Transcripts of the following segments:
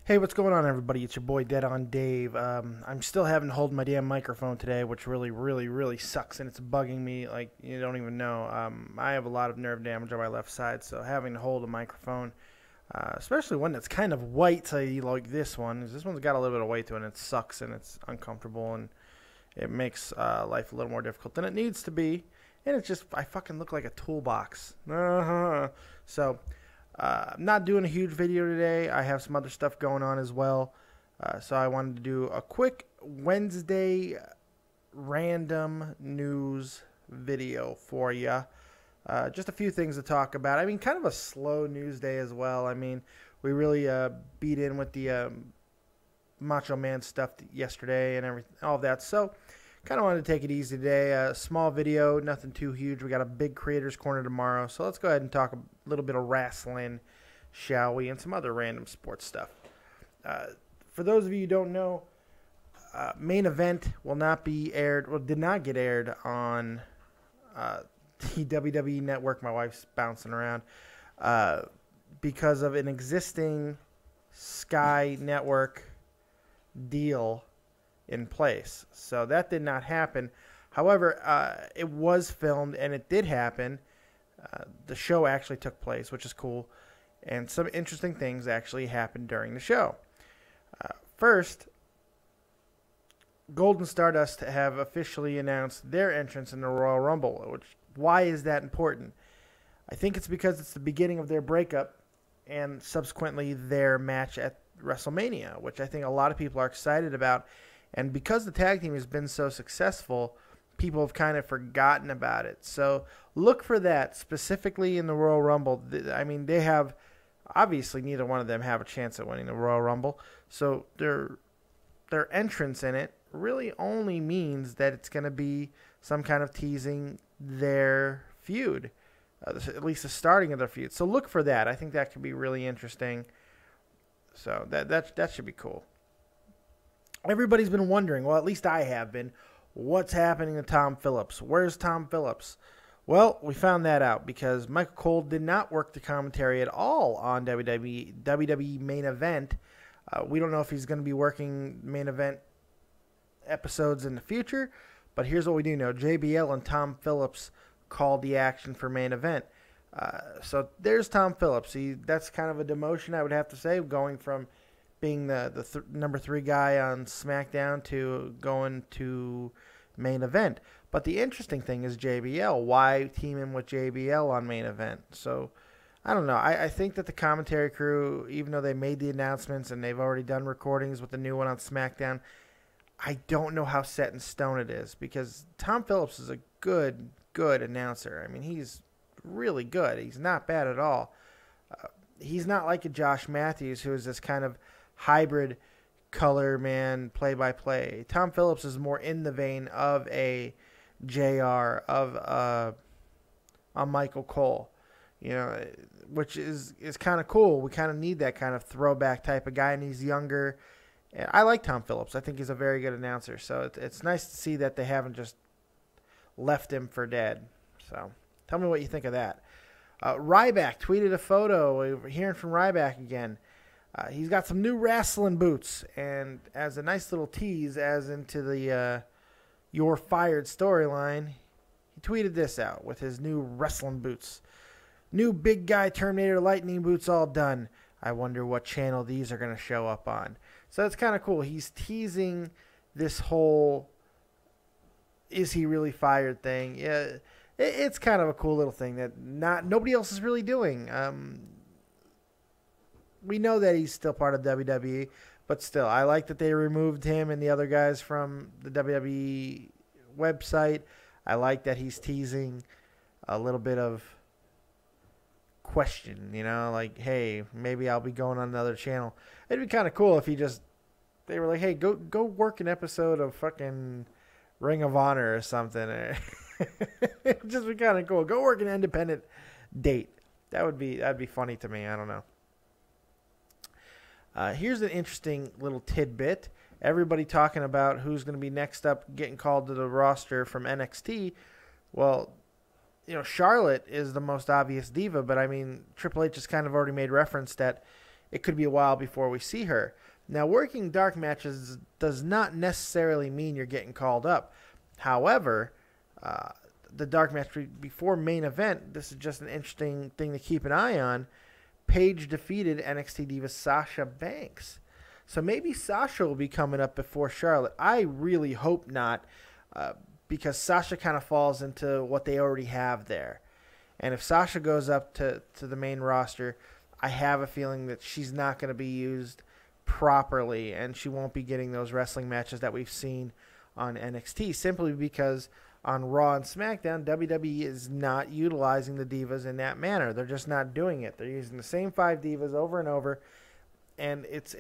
Hey, what's going on, everybody? It's your boy Dead on Dave. I'm still having to hold my damn microphone today, which really sucks, and it's bugging me like you don't even know. I have a lot of nerve damage on my left side, so having to hold a microphone, especially one that's kind of white, like this one, is this one's got a little bit of weight to it, and it sucks, and it's uncomfortable, and it makes life a little more difficult than it needs to be. And it's just, I fucking look like a toolbox. So, I'm not doing a huge video today. I have some other stuff going on as well. So I wanted to do a quick Wednesday random news video for you. Just a few things to talk about. I mean, kind of a slow news day as well. I mean, we really beat in with the Macho Man stuff yesterday and everything, all of that. So kind of wanted to take it easy today. Small video, nothing too huge. We got a big Creators Corner tomorrow. So let's go ahead and talk a little bit of wrestling, shall we, and some other random sports stuff. For those of you who don't know, Main Event will not be aired, or did not get aired on the WWE Network. My wife's bouncing around. Because of an existing Sky Network deal in place. So that did not happen. However, it was filmed and it did happen. The show actually took place, which is cool. And some interesting things actually happened during the show. First, Golden Stardust have officially announced their entrance in the Royal Rumble. Why is that important? I think it's because it's the beginning of their breakup and subsequently their match at WrestleMania, which I think a lot of people are excited about. And because the tag team has been so successful, people have kind of forgotten about it. So look for that specifically in the Royal Rumble. I mean, they have, obviously neither one of them have a chance at winning the Royal Rumble. So their entrance in it really only means that it's going to be some kind of teasing their feud, at least the starting of their feud. So look for that. I think that could be really interesting. So that should be cool. Everybody's been wondering, well, at least I have been, what's happening to Tom Phillips? Where's Tom Phillips? Well, we found that out because Michael Cole did not work the commentary at all on WWE Main Event. We don't know if he's going to be working Main Event episodes in the future, but here's what we do know. JBL and Tom Phillips called the action for Main Event. So there's Tom Phillips. That's kind of a demotion, I would have to say, going from being the number 3 guy on SmackDown to going to Main Event. But the interesting thing is JBL. Why team him with JBL on Main Event? So, I don't know. I think that the commentary crew, even though they made the announcements and they've already done recordings with the new one on SmackDown, I don't know how set in stone it is because Tom Phillips is a good announcer. I mean, he's really good. He's not bad at all. He's not like a Josh Matthews, who is this kind of hybrid color man, play-by-play. Tom Phillips is more in the vein of a JR, of a Michael Cole, which is kind of cool. We kind of need that kind of throwback type of guy, and he's younger. And I like Tom Phillips. I think he's a very good announcer. So it's nice to see that they haven't just left him for dead. So tell me what you think of that. Ryback tweeted a photo. We're hearing from Ryback again. He's got some new wrestling boots, and as a nice little tease, as into the You're Fired storyline, he tweeted this out with his new wrestling boots. New big guy Terminator Lightning boots all done. I wonder what channel these are going to show up on. So that's kind of cool. He's teasing this whole is he really fired thing. Yeah, it's kind of a cool little thing that nobody else is really doing. We know that he's still part of WWE, but still, I like that they removed him and the other guys from the WWE website. I like that he's teasing a little bit of question, like, hey, maybe I'll be going on another channel. It'd be kind of cool if they were like, hey, go work an episode of fucking Ring of Honor or something. It'd just be kind of cool. Go work an independent date. That'd be funny to me. I don't know. Here's an interesting little tidbit. Everybody talking about who's going to be next up getting called to the roster from NXT. Well, Charlotte is the most obvious diva, but I mean, Triple H has kind of already made reference that it could be a while before we see her. Now, working dark matches does not necessarily mean you're getting called up. However, the dark match before main event, this is just an interesting thing to keep an eye on. Paige defeated NXT diva Sasha Banks. So maybe Sasha will be coming up before Charlotte. I really hope not, because Sasha kind of falls into what they already have there. And if Sasha goes up to the main roster, I have a feeling that she's not going to be used properly, and she won't be getting those wrestling matches that we've seen on NXT, simply because on Raw and SmackDown, WWE is not utilizing the divas in that manner. They're just not doing it. They're using the same 5 divas over and over, and it's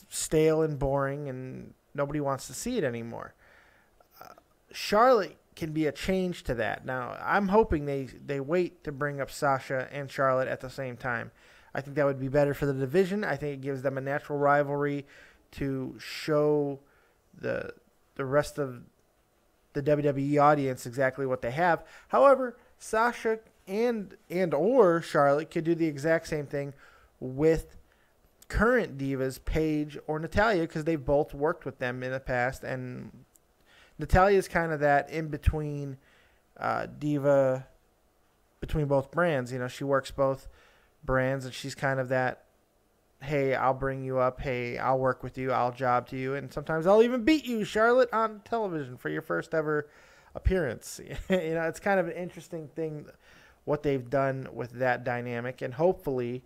stale and boring, and nobody wants to see it anymore. Charlotte can be a change to that. Now, I'm hoping they wait to bring up Sasha and Charlotte at the same time. I think that would be better for the division. I think it gives them a natural rivalry to show the rest of the WWE audience exactly what they have. However, Sasha and or Charlotte could do the exact same thing with current divas, Paige or Natalya, because they've both worked with them in the past, and Natalya is kind of that in-between diva between both brands. You know, she works both brands, and she's kind of that, hey, I'll bring you up, hey, I'll work with you, I'll job to you, and sometimes I'll even beat you, Charlotte, on television for your first ever appearance. You know, it's kind of an interesting thing what they've done with that dynamic, and hopefully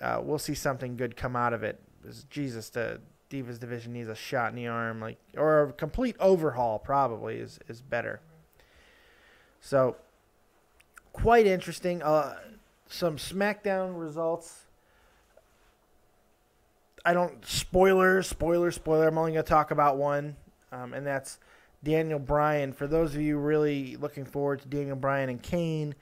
we'll see something good come out of it. Jesus, the Divas division needs a shot in the arm, or a complete overhaul probably is better. So, quite interesting. Some SmackDown results. Spoiler. I'm only going to talk about one, and that's Daniel Bryan. For those of you really looking forward to Daniel Bryan and Kane,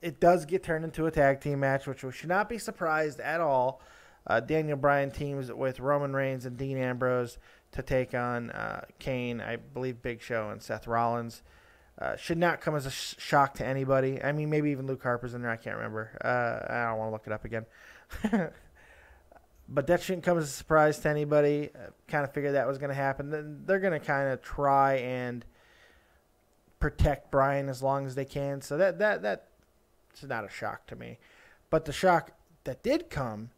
it does get turned into a tag team match, which we should not be surprised at all. Daniel Bryan teams with Roman Reigns and Dean Ambrose to take on Kane, I believe Big Show, and Seth Rollins. Should not come as a shock to anybody. I mean, maybe even Luke Harper's in there. I can't remember. I don't want to look it up again. But that shouldn't come as a surprise to anybody. Kind of figured that was going to happen. Then they're going to kind of try and protect Bryan as long as they can. So that's not a shock to me. But the shock that did come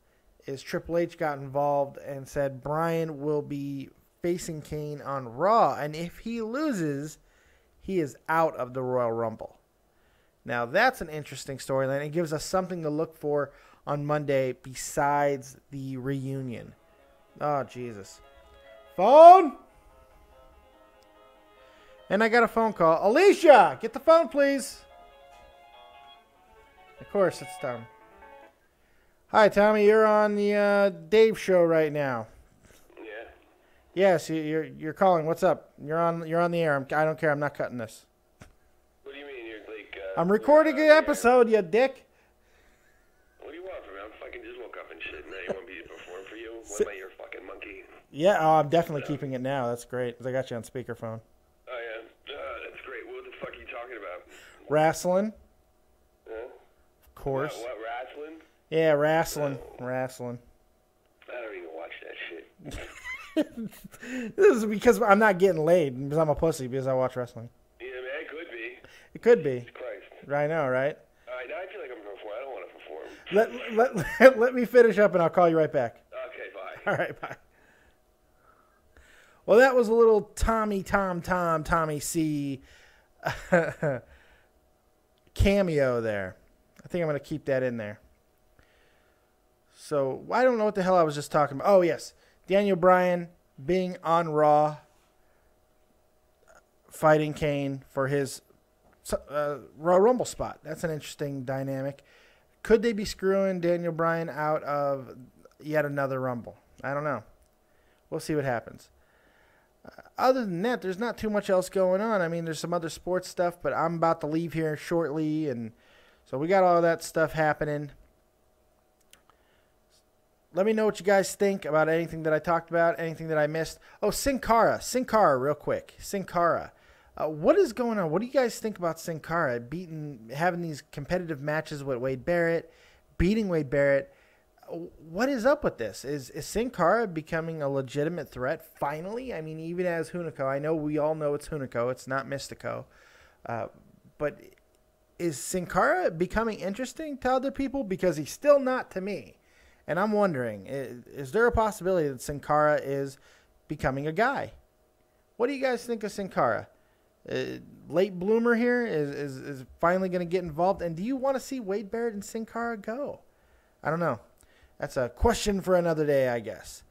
is Triple H got involved and said Bryan will be facing Kane on Raw. And if he loses, he is out of the Royal Rumble. Now, that's an interesting storyline. It gives us something to look for on Monday besides the reunion. Oh, Jesus. Phone? And I got a phone call. Alicia, get the phone, please. Of course, it's Tom. Hi, Tommy. You're on the Dave show right now. Yeah. Yes, you're calling. What's up? You're on the air. I don't care. I'm not cutting this. What do you mean? You're like... I'm recording an episode, you dick. What do you want from me? I'm fucking just woke up and shit. Now you want me to perform for you? What am I, your fucking monkey? Yeah, I'm definitely keeping it now. That's great. 'Cause I got you on speakerphone. Oh, yeah. That's great. What the fuck are you talking about? Wrestling. Huh? Of course. What, wrestling? Yeah, wrestling. Wrestling. I don't even watch that shit. This is because I'm not getting laid because I'm a pussy because I watch wrestling. Yeah, man, it could be. It could be. Christ. I know, right? All right, now I feel like I'm going to perform. I don't want to perform. Let me finish up and I'll call you right back. Okay, bye. All right, bye. Well, that was a little Tommy C cameo there. I think I'm going to keep that in there. So, I don't know what the hell I was just talking about. Oh, yes. Daniel Bryan being on Raw, fighting Kane for his Royal Rumble spot. That's an interesting dynamic. Could they be screwing Daniel Bryan out of yet another Rumble? I don't know. We'll see what happens. Other than that, there's not too much else going on. I mean, there's some other sports stuff, but I'm about to leave here shortly, and so we got all that stuff happening. Let me know what you guys think about anything that I talked about, anything that I missed. Oh, SinCara, real quick. SinCara. What is going on? What do you guys think about SinCara having these competitive matches with Wade Barrett, beating Wade Barrett? what is up with this? Is SinCara becoming a legitimate threat finally? I mean, even as Hunico, I know we all know it's Hunico. It's not Mystico. But is SinCara becoming interesting to other people? Because he's still not to me. And I'm wondering, is there a possibility that SinCara is becoming a guy? What do you guys think of SinCara? Late bloomer here is finally going to get involved. And do you want to see Wade Barrett and SinCara go? I don't know. That's a question for another day, I guess.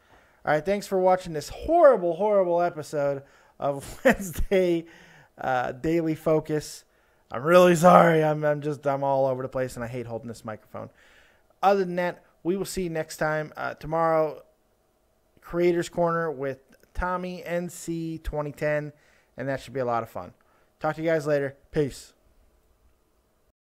All right, thanks for watching this horrible, horrible episode of Wednesday Daily Focus. I'm really sorry. I'm all over the place, and I hate holding this microphone. Other than that, we will see you next time. Tomorrow, Creators Corner with Tommy NC 2010, and that should be a lot of fun. Talk to you guys later. Peace.